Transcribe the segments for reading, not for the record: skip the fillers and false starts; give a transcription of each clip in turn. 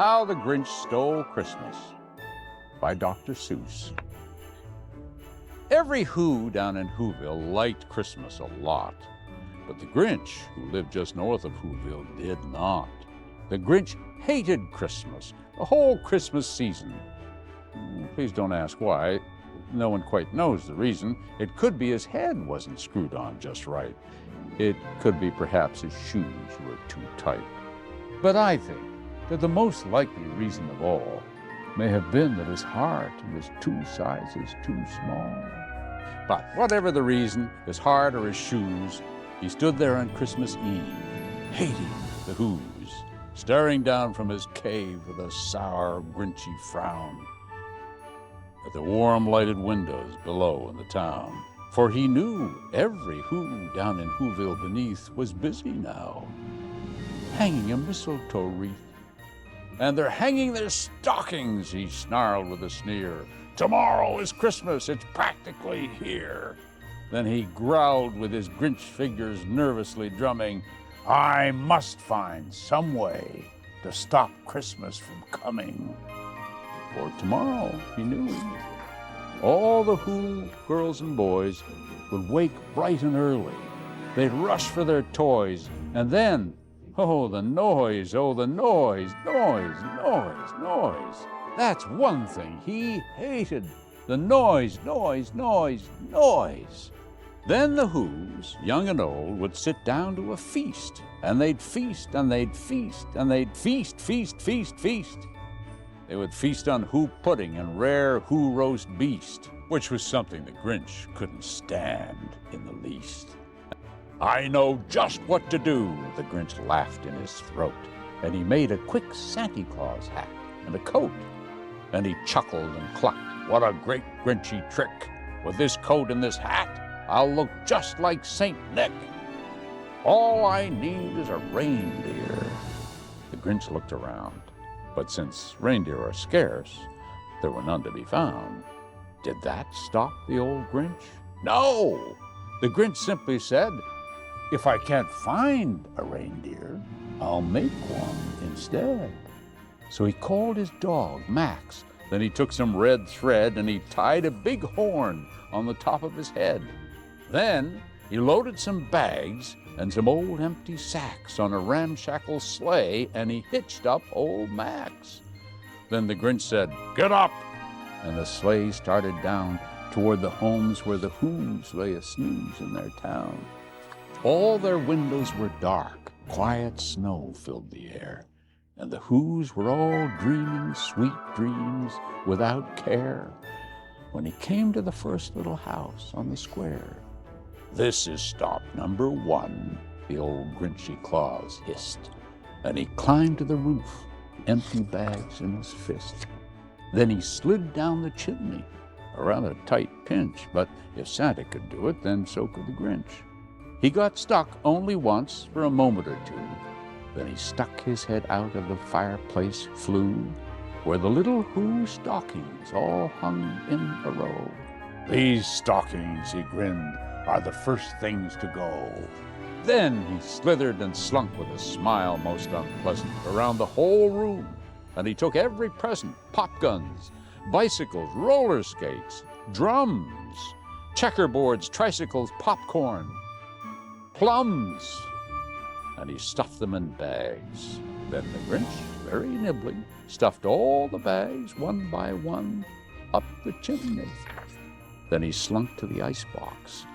How the Grinch Stole Christmas by Dr. Seuss. Every Who down in Whoville liked Christmas a lot, but the Grinch, who lived just north of Whoville, did not. The Grinch hated Christmas, the whole Christmas season. Please don't ask why. No one quite knows the reason. It could be his head wasn't screwed on just right. It could be perhaps his shoes were too tight. But I think that the most likely reason of all may have been that his heart was 2 sizes too small. But whatever the reason, his heart or his shoes, he stood there on Christmas Eve, hating the Whos, staring down from his cave with a sour, grinchy frown at the warm lighted windows below in the town. For he knew every Who down in Whoville beneath was busy now, hanging a mistletoe wreath. And they're hanging their stockings, he snarled with a sneer. Tomorrow is Christmas, it's practically here. Then he growled with his Grinch fingers nervously drumming, I must find some way to stop Christmas from coming. For tomorrow, he knew, all the Who girls and boys would wake bright and early. They'd rush for their toys, and then, oh, the noise, noise. That's one thing he hated, the noise. Then the Whos, young and old, would sit down to a feast, and they'd feast, and they'd feast, and they'd feast. They would feast on Who pudding and rare Who roast beast, which was something the Grinch couldn't stand in the least. I know just what to do, the Grinch laughed in his throat, and he made a quick Santa Claus hat and a coat, and he chuckled and clucked, what a great Grinchy trick! With this coat and this hat, I'll look just like Saint Nick. All I need is a reindeer. The Grinch looked around, but since reindeer are scarce, there were none to be found. Did that stop the old Grinch? No! The Grinch simply said, if I can't find a reindeer, I'll make one instead. So he called his dog, Max. Then he took some red thread and he tied a big horn on the top of his head. Then he loaded some bags and some old empty sacks on a ramshackle sleigh, and he hitched up old Max. Then the Grinch said, get up! And the sleigh started down toward the homes where the Whos lay a-snooze in their town. All their windows were dark, quiet snow filled the air, and the Whos were all dreaming sweet dreams without care. When he came to the first little house on the square, this is stop number 1, the old Grinchy Claus hissed, and he climbed to the roof, empty bags in his fist. Then he slid down the chimney, a rather tight pinch, but if Santa could do it, then so could the Grinch. He got stuck only once for a moment or two. Then he stuck his head out of the fireplace flue, where the little Who stockings all hung in a row. These stockings, he grinned, are the first things to go. Then he slithered and slunk with a smile most unpleasant around the whole room, and he took every present, pop guns, bicycles, roller skates, drums, checkerboards, tricycles, popcorn, plums, and he stuffed them in bags. Then the Grinch, very nimbly, stuffed all the bags, one by one, up the chimney. Then he slunk to the icebox.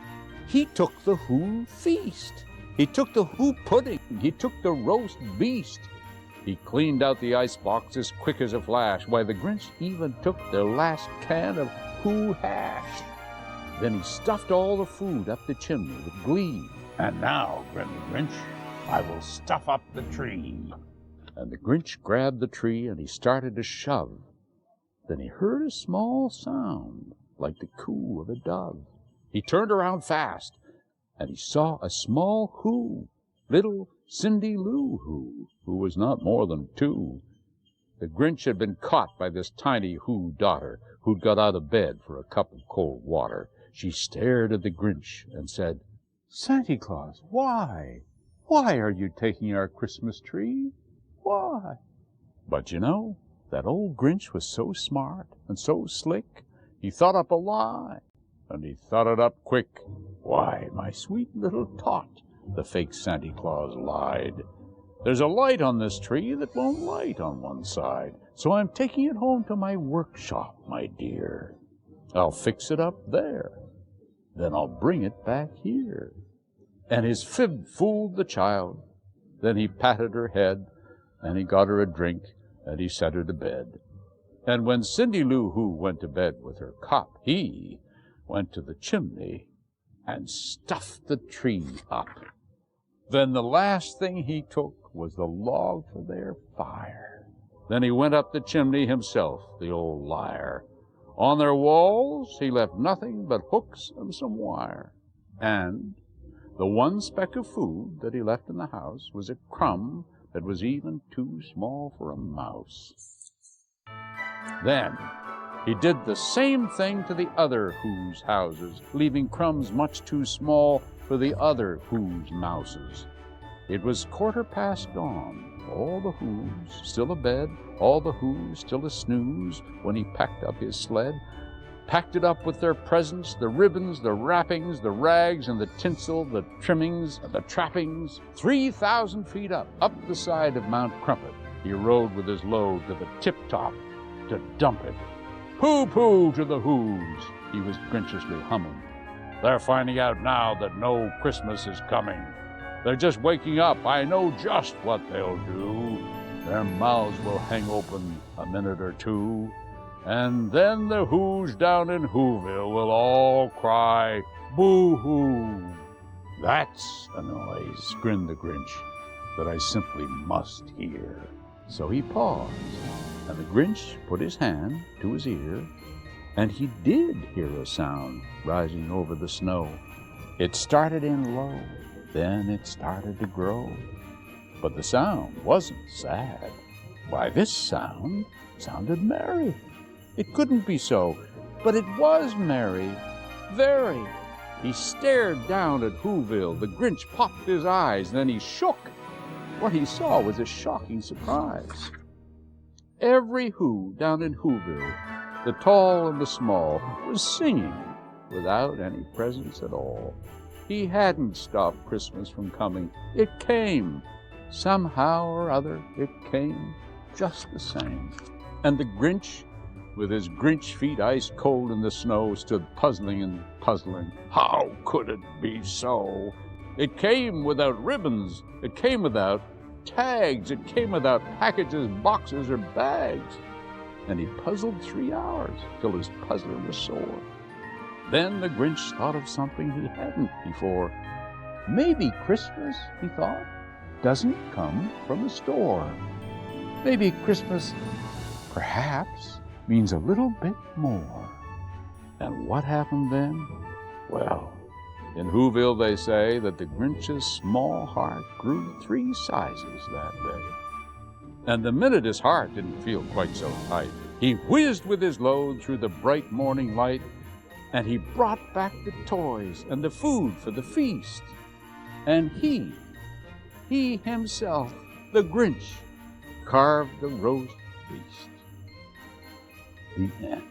He took the Who feast. He took the Who pudding. He took the roast beast. He cleaned out the icebox as quick as a flash. Why, the Grinch even took their last can of Who hash. Then he stuffed all the food up the chimney with glee. And now, grinned the Grinch, I will stuff up the tree. And the Grinch grabbed the tree and he started to shove. Then he heard a small sound, like the coo of a dove. He turned around fast, and he saw a small Who, little Cindy Lou who was not more than 2. The Grinch had been caught by this tiny Who daughter, who'd got out of bed for a cup of cold water. She stared at the Grinch and said, Santa Claus, why? Why are you taking our Christmas tree? Why? But you know, that old Grinch was so smart and so slick, he thought up a lie, and he thought it up quick. "Why, my sweet little tot," the fake Santa Claus lied, "there's a light on this tree that won't light on one side, so I'm taking it home to my workshop, my dear. I'll fix it up there, then I'll bring it back here." And his fib fooled the child. Then he patted her head, and he got her a drink, and he set her to bed. And when Cindy Lou Who went to bed with her cop, he went to the chimney and stuffed the tree up. Then the last thing he took was the log for their fire. Then he went up the chimney himself, the old liar. On their walls he left nothing but hooks and some wire. And the one speck of food that he left in the house was a crumb that was even too small for a mouse. Then he did the same thing to the other Who's houses, leaving crumbs much too small for the other Who's mouses. It was 1/4 dawn, all the Who's still abed, all the Who's still a snooze, when he packed up his sled, packed it up with their presents, the ribbons, the wrappings, the rags, and the tinsel, the trimmings, the trappings. 3,000 feet up the side of Mount Crumpet, he rode with his load to the tip-top to dump it. "Pooh-pooh to the Who's," he was grinchishly humming. "They're finding out now that no Christmas is coming. They're just waking up. I know just what they'll do. Their mouths will hang open a minute or two, and then the Who's down in Whoville will all cry, boo-hoo." "That's a noise," grinned the Grinch, "that I simply must hear." So he paused, and the Grinch put his hand to his ear, and he did hear a sound rising over the snow. It started in low, then it started to grow. But the sound wasn't sad. Why, this sound sounded merry. It couldn't be so, but it was merry, very. He stared down at Whoville. The Grinch popped his eyes, then he shook. What he saw was a shocking surprise. Every Who down in Whoville, the tall and the small, was singing without any presents at all. He hadn't stopped Christmas from coming. It came. Somehow or other, it came just the same. And the Grinch, with his Grinch feet ice cold in the snow, stood puzzling and puzzling. How could it be so? It came without ribbons. It came without tags. It came without packages, boxes, or bags. And he puzzled 3 hours till his puzzler was sore. Then the Grinch thought of something he hadn't before. Maybe Christmas, he thought, doesn't come from a store. Maybe Christmas, perhaps, means a little bit more. And what happened then? Well, in Whoville they say that the Grinch's small heart grew 3 sizes that day. And the minute his heart didn't feel quite so tight, he whizzed with his load through the bright morning light, and he brought back the toys and the food for the feast. And he himself, the Grinch, carved the roast beast. The end.